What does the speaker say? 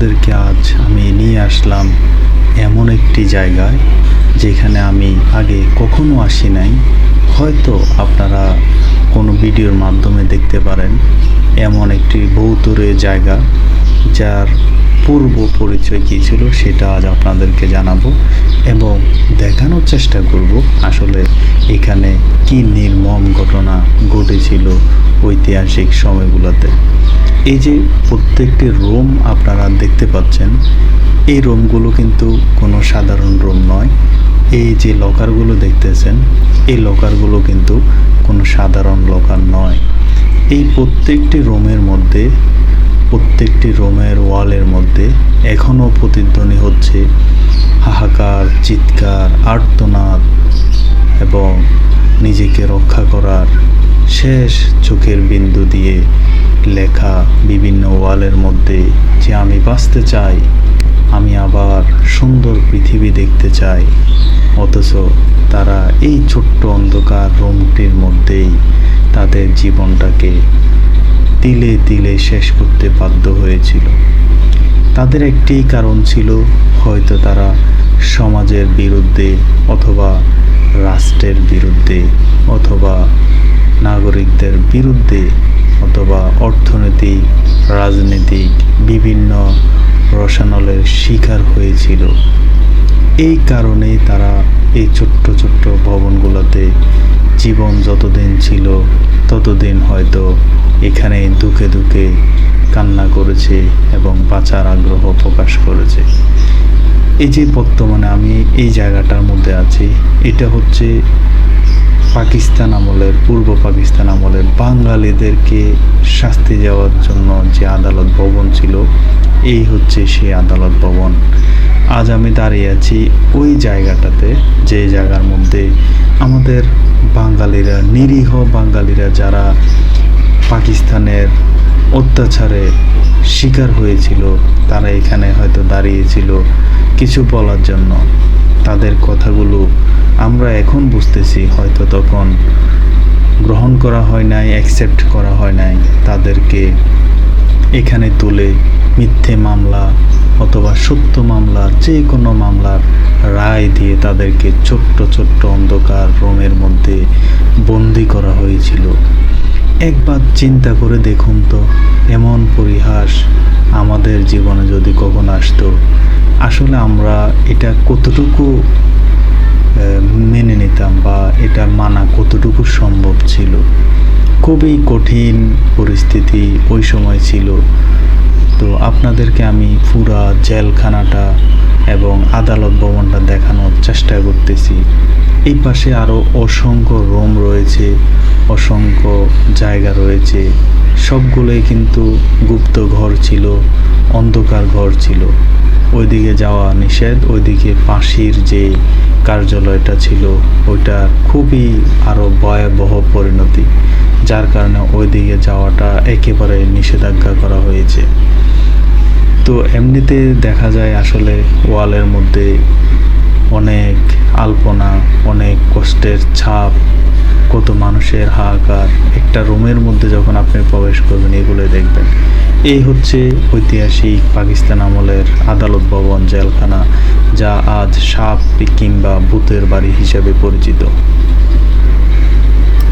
আপনাদেরকে আজ আমি নিয়ে আসলাম এমন একটি জায়গায় যেখানে আমি আগে কখনো আসি নাই। হয়তো আপনারা কোনো ভিডিওর মাধ্যমে দেখতে পারেন এমন একটি ভৌতুরে জায়গা, যার পূর্ব পরিচয় কী ছিল সেটা আজ আপনাদেরকে জানাবো এবং দেখানোর চেষ্টা করব আসলে এখানে কি নির্মম ঘটনা ঘটেছিল ঐতিহাসিক সময়গুলোতে। এই যে প্রত্যেকটি রুম আপনারা দেখতে পাচ্ছেন, এই রুমগুলো কিন্তু কোনো সাধারণ রুম নয়। এই যে লকারগুলো দেখতেছেন, এই লকারগুলো কিন্তু কোনো সাধারণ লকার নয়। এই প্রত্যেকটি রুমের মধ্যে, প্রত্যেকটি রুমের ওয়ালের মধ্যে এখনও প্রতিধ্বনি হচ্ছে হাহাকার, চিৎকার, আর্তনাদ এবং নিজেকে রক্ষা করার শেষ চোখের বিন্দু দিয়ে লেখা বিভিন্ন ওয়ালের মধ্যে যে আমি বাঁচতে চাই, আমি আবার সুন্দর পৃথিবী দেখতে চাই। অথচ তারা এই ছোট্ট অন্ধকার রুমটির মধ্যেই তাদের জীবনটাকে তিলে তিলে শেষ করতে বাধ্য হয়েছিল। তাদের একটি কারণ ছিল, হয়তো তারা সমাজের বিরুদ্ধে অথবা রাষ্ট্রের বিরুদ্ধে অথবা নাগরিকদের বিরুদ্ধে অথবা অর্থনৈতিক, রাজনৈতিক বিভিন্ন রসানলের শিকার হয়েছিল। এই কারণেই তারা এই ছোট্ট ছোট্ট ভবনগুলোতে জীবন যতদিন ছিল ততদিন হয়তো এখানে দুঃখে দুঃখে কান্না করেছে এবং বাঁচার আগ্রহ প্রকাশ করেছে। এই যে বর্তমানে আমি এই জায়গাটার মধ্যে আছি, এটা হচ্ছে পাকিস্তান আমলের, পূর্ব পাকিস্তান আমলের বাঙালিদেরকে শাস্তি দেওয়ার জন্য যে আদালত ভবন ছিল, এই হচ্ছে সেই আদালত ভবন। আজ আমি দাঁড়িয়ে আছি ওই জায়গাটাতে, যে জায়গার মধ্যে আমাদের বাঙালিরা, নিরীহ বাঙালিরা যারা পাকিস্তানের অত্যাচারে শিকার হয়েছিল, তারা এখানে হয়তো দাঁড়িয়েছিল কিছু বলার জন্য। তাদের কথাগুলো আমরা এখন বুঝতেছি, হয়তো তখন গ্রহণ করা হয় নাই, অ্যাকসেপ্ট করা হয় নাই। তাদেরকে এখানে তুলে মিথ্যে মামলা অথবা সত্য মামলা, যে কোনো মামলার রায় দিয়ে তাদেরকে ছোট্ট ছোট্ট অন্ধকার রুমের মধ্যে বন্দি করা হয়েছিল। একবার চিন্তা করে দেখুন তো, এমন পরিহাস আমাদের জীবনে যদি কখনো আসতো, আসলে আমরা এটা কতটুকু মেনে নিতাম বা এটা মানা কতটুকু সম্ভব ছিল। খুবই কঠিন পরিস্থিতি ওই সময় ছিল। তো আপনাদেরকে আমি পুরা জেলখানাটা এবং আদালত ভবনটা দেখানোর চেষ্টা করতেছি। এই পাশে আরও অসংখ্য রুম রয়েছে, অসংখ্য জায়গা রয়েছে। সবগুলোই কিন্তু গুপ্ত ঘর ছিল, অন্ধকার ঘর ছিল। ওইদিকে যাওয়া নিষেধ। ওইদিকে ফাঁসির যে কার্যালয়টা ছিল, ওইটা খুবই আরও ভয়াবহ পরিণতি, যার কারণে ওইদিকে যাওয়াটা একেবারে নিষেধাজ্ঞা করা হয়েছে। তো এমনিতে দেখা যায় আসলে ওয়ালের মধ্যে অনেক আলপনা, অনেক কষ্টের ছাপ, কত মানুষের হাহাকার। একটা রুমের মধ্যে যখন আপনি প্রবেশ করবেন, এগুলো দেখবেন। এই হচ্ছে ঐতিহাসিক পাকিস্তান আমলের আদালত ভবন, জেলখানা, যা আজ সাপ কিংবা ভূতের বাড়ি হিসেবে পরিচিত।